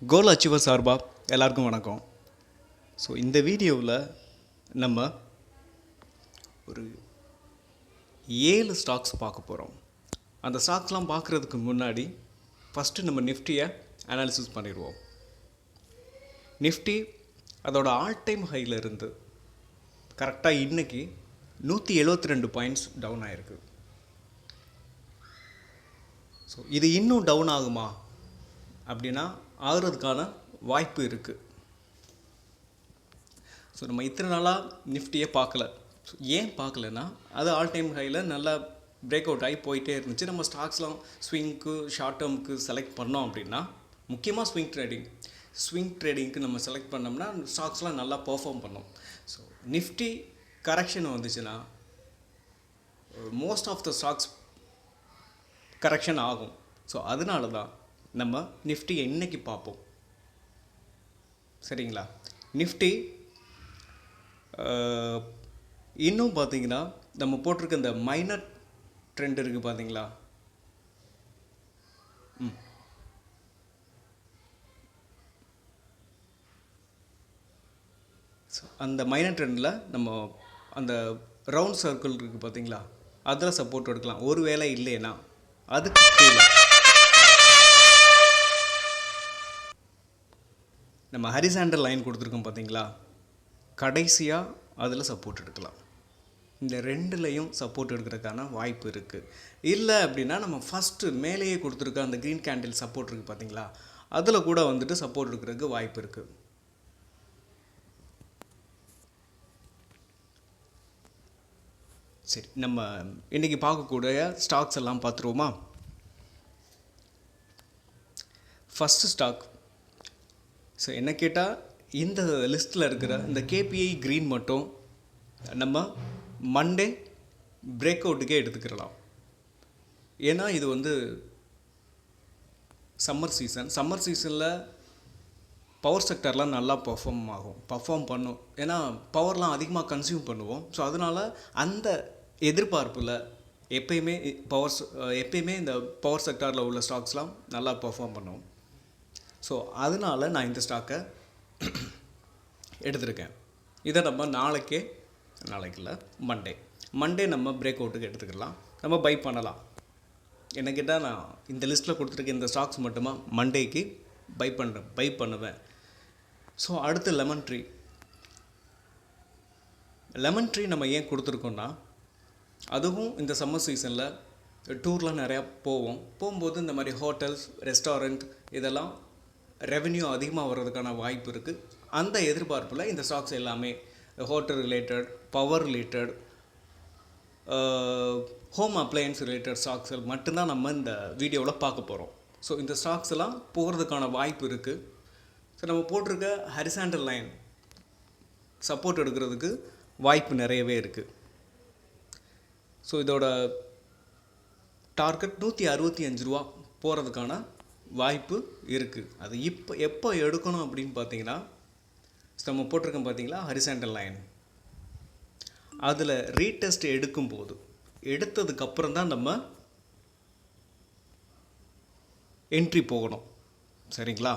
கோல் achiever சார்பாக எல்லாருக்கும் வணக்கம். ஸோ இந்த வீடியோவில் நம்ம ஒரு 7 ஸ்டாக்ஸ் பார்க்க போகிறோம். அந்த ஸ்டாக்ஸ்லாம் பார்க்குறதுக்கு முன்னாடி ஃபஸ்ட்டு நம்ம நிஃப்டியை அனாலிசிஸ் பண்ணிடுவோம். நிஃப்டி அதோட ஆல் டைம் ஹையில் இருந்து கரெக்டாக இன்றைக்கி 172 பாயிண்ட்ஸ் டவுன் ஆகிருக்கு. ஸோ இது இன்னும் டவுன் ஆகுமா அப்படின்னா ஆகிறதுக்கான வாய்ப்பு இருக்குது. ஸோ நம்ம இத்தனை நாளாக நிஃப்டியே பார்க்கல. ஸோ ஏன் பார்க்கலன்னா அது ஆல் டைம் ஹையில் நல்லா பிரேக் அவுட் ஆகி போயிட்டே இருந்துச்சு. நம்ம ஸ்டாக்ஸ்லாம் ஸ்விங்க்கு ஷார்ட் டேர்முக்கு செலக்ட் பண்ணோம் அப்படின்னா, முக்கியமாக ஸ்விங் ட்ரேடிங்க்கு நம்ம செலக்ட் பண்ணோம்னா ஸ்டாக்ஸ்லாம் நல்லா பர்ஃபார்ம் பண்ணோம். ஸோ நிஃப்டி கரெக்ஷன் வந்துச்சுன்னா most of the stocks correction ஆகும். ஸோ அதனால தான் நம்ம நிஃப்டியை இன்றைக்கி பார்ப்போம். சரிங்களா? நிஃப்டி இன்னும் பார்த்தீங்கன்னா நம்ம போட்டிருக்க இந்த மைனர் ட்ரெண்ட் இருக்குது பார்த்தீங்களா? ஸோ அந்த மைனர் ட்ரெண்டில் நம்ம அந்த ரவுண்ட் சர்க்கிள் இருக்குது பார்த்தீங்களா, அதில் சப்போர்ட் எடுக்கலாம். ஒரு வேளை இல்லைன்னா அதுக்கு கீழே நம்ம ஹரிசாண்டல் லைன் கொடுத்துருக்கோம் பார்த்தீங்களா, கடைசியாக அதில் சப்போர்ட் எடுக்கலாம். இந்த ரெண்டுலேயும் சப்போர்ட் எடுக்கிறதுக்கான வாய்ப்பு இருக்குது. இல்லை அப்படின்னா நம்ம ஃபஸ்ட்டு மேலேயே கொடுத்துருக்க அந்த க்ரீன் கேண்டில் சப்போர்ட் இருக்குது பார்த்தீங்களா, அதில் கூட வந்துட்டு சப்போர்ட் எடுக்கிறதுக்கு வாய்ப்பு இருக்குது. சரி, நம்ம இன்றைக்கி பார்க்கக்கூடிய ஸ்டாக்ஸ் எல்லாம் பார்த்துருவோமா? ஃபஸ்ட்டு ஸ்டாக், ஸோ என்ன கேட்டால் இந்த லிஸ்ட்டில் இருக்கிற இந்த கேபிஐ க்ரீன் மட்டும் நம்ம மண்டே பிரேக் அவுட்டுக்கே எடுத்துக்கிறலாம். ஏன்னா இது வந்து சம்மர் சீசனில் பவர் செக்டர்லாம் நல்லா பர்ஃபார்ம் பண்ணும். ஏன்னா பவர்லாம் அதிகமாக கன்சியூம் பண்ணுவோம். ஸோ அதனால் அந்த எதிர்பார்ப்பில் எப்பயுமே இந்த பவர் செக்டாரில் உள்ள ஸ்டாக்ஸ்லாம் நல்லா பர்ஃபார்ம் பண்ணும். ஸோ அதனால் நான் இந்த ஸ்டாக்கை எடுத்திருக்கேன். இதை நம்ம நாளைக்கு இல்லை மண்டே நம்ம பிரேக் அவுட்டுக்கு எடுத்துக்கலாம், நம்ம பை பண்ணலாம். என்ன கேட்டால் நான் இந்த லிஸ்ட்டில் கொடுத்துருக்க இந்த ஸ்டாக்ஸ் மட்டுமா மண்டேக்கு பை பண்ணுவேன். ஸோ அடுத்து லெமன் ட்ரீ நம்ம ஏன் கொடுத்துருக்கோன்னா, அதுவும் இந்த சம்மர் சீசனில் டூர்லாம் நிறையா போகும்போது இந்த மாதிரி ஹோட்டல்ஸ், ரெஸ்டாரண்ட் இதெல்லாம் ரெவென்யூ அதிகமாக வர்றதுக்கான வாய்ப்பு இருக்குது. அந்த எதிர்பார்ப்பில் இந்த ஸ்டாக்ஸ் எல்லாமே hotel related, power related, home appliances related stocks மட்டும்தான் நம்ம இந்த வீடியோவில் பார்க்க போகிறோம். ஸோ இந்த ஸ்டாக்ஸ் எல்லாம் போகிறதுக்கான வாய்ப்பு இருக்குது. ஸோ நம்ம போட்டிருக்க ஹரிசாண்டல் லைன் சப்போர்ட் எடுக்கிறதுக்கு வாய்ப்பு நிறையவே இருக்குது. ஸோ இதோட டார்கெட் 165 ரூபா போகிறதுக்கான வாய்ப்பு இருக்குது. அது எப்போ எடுக்கணும் அப்படின்னு பார்த்தீங்கன்னா, நம்ம போட்டிருக்கோம் பார்த்தீங்களா ஹரிசாண்டல் லைன், அதில் ரீடெஸ்ட் எடுத்ததுக்கப்புறம் தான் நம்ம என்ட்ரி போகணும். சரிங்களா?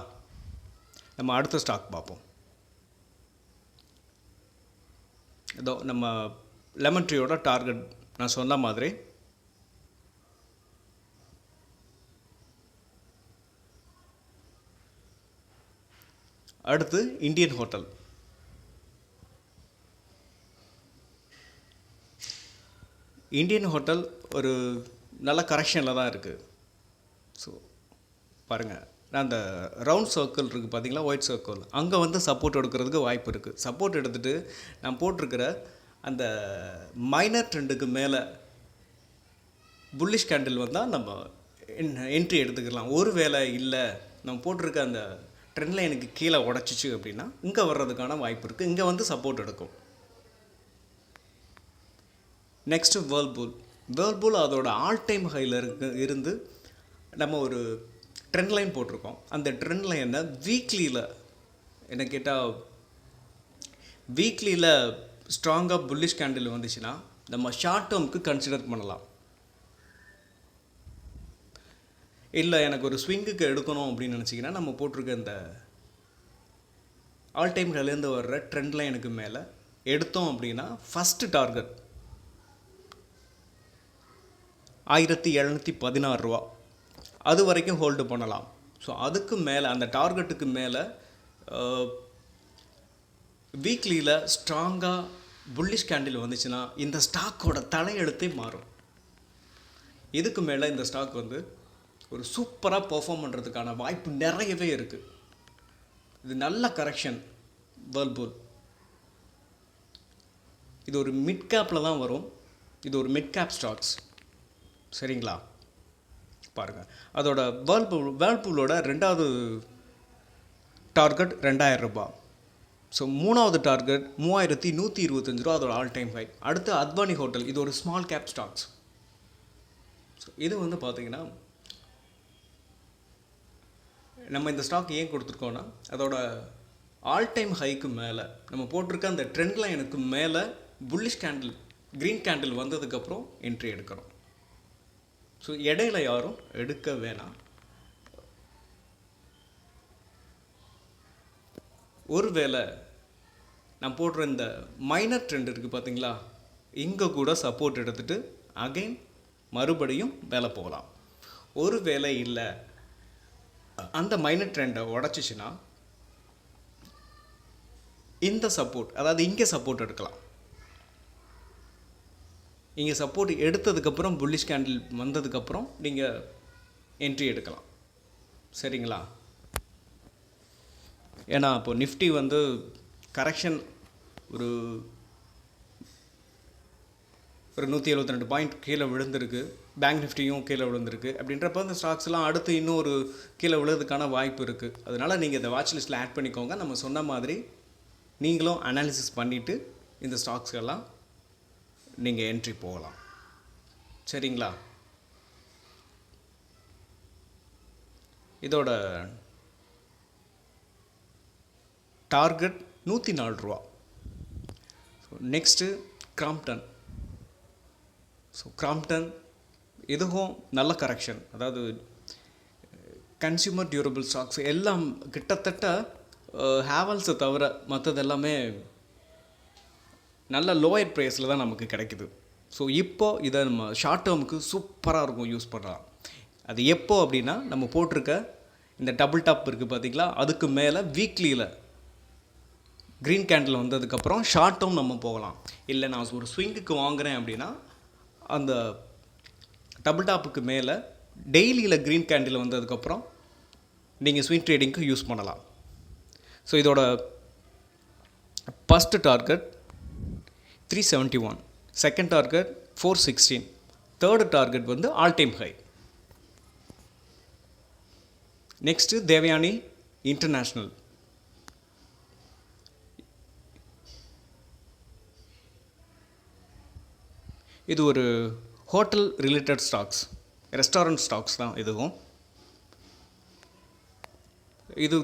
நம்ம அடுத்த ஸ்டாக் பார்ப்போம். இதோ நம்ம லெமன் ட்ரீயோட டார்கெட் நான் சொன்ன மாதிரி அடுத்து இந்தியன் ஹோட்டல் ஒரு நல்ல கரெக்ஷனில் தான் இருக்குது. ஸோ பாருங்கள், நான் அந்த ரவுண்ட் சர்க்கிள் இருக்குது பார்த்தீங்களா, ஒயிட் சர்க்கிள், அங்கே வந்து சப்போர்ட் எடுக்கிறதுக்கு வாய்ப்பு இருக்குது. சப்போர்ட் எடுத்துகிட்டு நான் போட்டிருக்கிற அந்த மைனர் ட்ரெண்டுக்கு மேலே புல்லிஷ் கேண்டில் வந்தால் நம்ம என்ட்ரி எடுத்துக்கலாம். ஒரு வேளை இல்லை நம்ம போட்டிருக்க அந்த ட்ரெண்ட் லைனுக்கு கீழே உடச்சிச்சு அப்படின்னா இங்கே வர்றதுக்கான வாய்ப்பு இருக்குது. இங்கே வந்து சப்போர்ட் எடுக்கும். நெக்ஸ்ட்டு வேர்ல்பூல் அதோட ஆல் டைம் ஹையில் இருந்து நம்ம ஒரு ட்ரெண்ட் லைன் போட்டிருக்கோம். அந்த ட்ரெண்ட் லைனை என்ன கேட்டால் வீக்லியில் ஸ்ட்ராங்காக புல்லிஷ் கேண்டில் வந்துச்சுன்னா நம்ம ஷார்ட் டேர்முக்கு கன்சிடர் பண்ணலாம். இல்லை எனக்கு ஒரு ஸ்விங்குக்கு எடுக்கணும் அப்படின்னு நினச்சிங்கன்னா நம்ம போட்டிருக்க இந்த ஆல் டைம் ஹைலேருந்து வர்ற ட்ரெண்ட் லைனுக்கு மேலே எடுத்தோம் அப்படின்னா ஃபஸ்ட்டு டார்கெட் 1716 அது வரைக்கும் ஹோல்டு பண்ணலாம். ஸோ அதுக்கு மேலே அந்த டார்கெட்டுக்கு மேலே வீக்லியில் ஸ்ட்ராங்காக புல்லிஷ் கேண்டில் வந்துச்சுன்னா இந்த ஸ்டாக்கோட தலையெழுத்தே மாறும். இதுக்கு மேலே இந்த ஸ்டாக் வந்து ஒரு சூப்பராக பெர்ஃபார்ம் பண்ணுறதுக்கான வாய்ப்பு நிறையவே இருக்குது. இது நல்ல கரெக்ஷன். வேர்ல்பூல் இது ஒரு மிட் கேப்பில் தான் வரும். இது ஒரு மிட் கேப் ஸ்டாக்ஸ், சரிங்களா? பாருங்கள், அதோட வேர்ல்பூலோட 2வது டார்கெட் 2000 ரூபாய். ஸோ 3வது டார்கெட் 3125 ரூபா, அதோட ஆல் டைம் ஹை. அடுத்து அத்வானி ஹோட்டல், இது ஒரு ஸ்மால் கேப் ஸ்டாக்ஸ். ஸோ இது வந்து பார்த்திங்கன்னா நம்ம இந்த ஸ்டாக் ஏன் கொடுத்துருக்கோன்னா அதோட ஆல் டைம் ஹைக்கு மேலே நம்ம போட்டிருக்க அந்த ட்ரெண்ட் லைனுக்கு மேலே புல்லிஷ் கேண்டில் க்ரீன் கேண்டில் வந்ததுக்கப்புறம் என்ட்ரி எடுக்கிறோம். ஸோ இடையில யாரும் எடுக்க வேணாம். ஒருவேளை நான் போடுற இந்த மைனர் ட்ரெண்ட் இருக்குது பார்த்தீங்களா, இங்கே கூட சப்போர்ட் எடுத்துகிட்டு அகைன் மறுபடியும் வேலை போகலாம். ஒரு வேளை இல்லை அந்த மைனர் ட்ரெண்டை உடச்சிச்சின்னா இந்த சப்போர்ட், அதாவது இங்கே சப்போர்ட் எடுக்கலாம். இங்கே சப்போர்ட் எடுத்ததுக்கப்புறம் புல்லிஷ் கேண்டில் வந்ததுக்கப்புறம் நீங்கள் என்ட்ரி எடுக்கலாம், சரிங்களா? ஏன்னா இப்போது நிஃப்டி வந்து கரெக்ஷன் ஒரு 172 பாயிண்ட் கீழே விழுந்திருக்கு. பேங்க் நிஃப்டியும் கீழே விழுந்திருக்கு. அப்படின்றப்ப அந்த ஸ்டாக்ஸ்லாம் அடுத்து இன்னும் ஒரு கீழே விழுறதுக்கான வாய்ப்பு இருக்குது. அதனால் நீங்கள் இந்த வாட்ச் லிஸ்ட்டில் ஆட் பண்ணிக்கோங்க. நம்ம சொன்ன மாதிரி நீங்களும் அனாலிசிஸ் பண்ணிவிட்டு இந்த ஸ்டாக்ஸ்கெல்லாம் நீங்கள் என்ட்ரி போகலாம், சரிங்களா? இதோட டார்கெட் 104 ரூபா. Next Crompton. ஸோ கிராம்ப்டன் இதுவும் நல்ல கரெக்ஷன். அதாவது கன்சியூமர் டியூரபிள் ஸ்டாக்ஸ் எல்லாம் கிட்டத்தட்ட ஹேவல்ஸை தவிர மற்றது எல்லாமே நல்ல லோயர் ப்ரைஸில் தான் நமக்கு கிடைக்குது. ஸோ இப்போது இதை நம்ம ஷார்ட் டேர்முக்கு சூப்பராக இருக்கும், யூஸ் பண்ணலாம். அது எப்போ அப்படின்னா நம்ம போட்டிருக்க இந்த டபுள் டாப் இருக்குது பார்த்தீங்களா, அதுக்கு மேலே வீக்லியில் க்ரீன் கேண்டில் வந்ததுக்கப்புறம் ஷார்ட் டேர்ம் நம்ம போகலாம். இல்லை நான் ஒரு ஸ்விங்குக்கு வாங்குகிறேன் அப்படின்னா அந்த டபுள் டாப்புக்கு மேலே டெய்லியில் க்ரீன் கேண்டில் வந்ததுக்கப்புறம் நீங்கள் ஸ்விங் ட்ரேடிங்க்கு யூஸ் பண்ணலாம். ஸோ இதோட first target 371, second target 416, third target வந்து all time high. Next Devyani International. இது ஒரு hotel related stocks, restaurant stocks தான் இதுவும். இது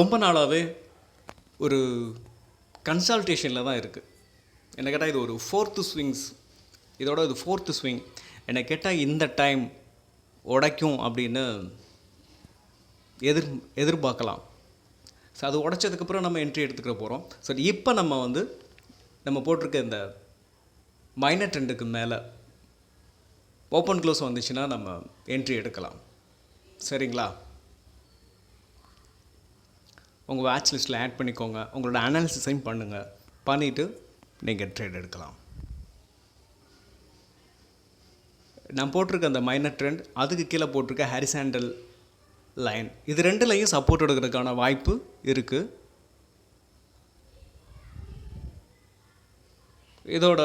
ரொம்ப நாளாகவே ஒரு கன்சல்டேஷனில் தான் இருக்குது. என்ன கேட்டால் இது ஒரு 4th ஸ்விங்ஸ், இதோட இது 4th ஸ்விங். என்னை கேட்டால் இந்த டைம் உடைக்கும் அப்படின்னு எதிர்பார்க்கலாம். ஸோ அது உடைச்சதுக்கப்புறம் நம்ம என்ட்ரி எடுத்துக்கிற போகிறோம். ஸோ இப்போ நம்ம போட்டிருக்க இந்த மைனர் ட்ரெண்டுக்கு மேலே ஓப்பன் க்ளோஸ் வந்துச்சுன்னா நம்ம என்ட்ரி எடுக்கலாம், சரிங்களா? உங்கள் வாட்ச் லிஸ்ட்டில் ஆட் பண்ணிக்கோங்க. உங்களோட அனாலிசிஸையும் பண்ணுங்கள். பண்ணிவிட்டு நீங்கள் ட்ரேட் எடுக்கலாம். நான் போட்டிருக்க அந்த மைனர் ட்ரெண்ட், அதுக்கு கீழே போட்டிருக்க ஹாரிசாண்டல் லைன், இது ரெண்டுலையும் சப்போர்ட் எடுக்கிறதுக்கான வாய்ப்பு இருக்குது. இதோட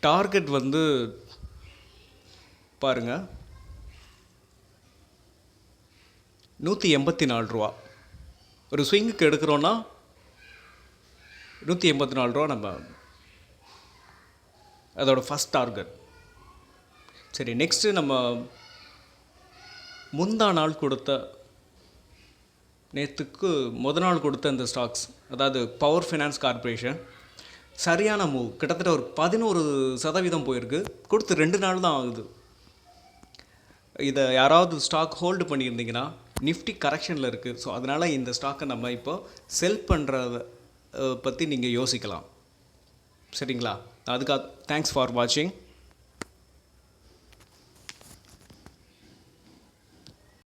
டார்கெட் பாருங்கள் 184 ரூபா. ஒரு ஸ்விங்குக்கு எடுக்கிறோன்னா 184 ரூபா நம்ம அதோட ஃபஸ்ட் டார்கெட். சரி, நெக்ஸ்ட்டு நம்ம முந்தா நாள் கொடுத்த நேற்றுக்கு நாள் கொடுத்த இந்த ஸ்டாக்ஸ், அதாவது பவர் ஃபைனான்ஸ் கார்பரேஷன், சரியான மூவ். கிட்டத்தட்ட ஒரு 11% போயிருக்கு. கொடுத்து 2 நாள் தான் ஆகுது. இதை யாராவது ஸ்டாக் ஹோல்டு பண்ணியிருந்தீங்கன்னா நிஃப்டி கரெக்ஷனில் இருக்குது. ஸோ அதனால் இந்த ஸ்டாக்கை நம்ம இப்போ செல் பண்ணுறத பற்றி நீங்கள் யோசிக்கலாம். சரிங்களா? அதுக்காக தேங்க்ஸ் ஃபார் வாட்சிங்.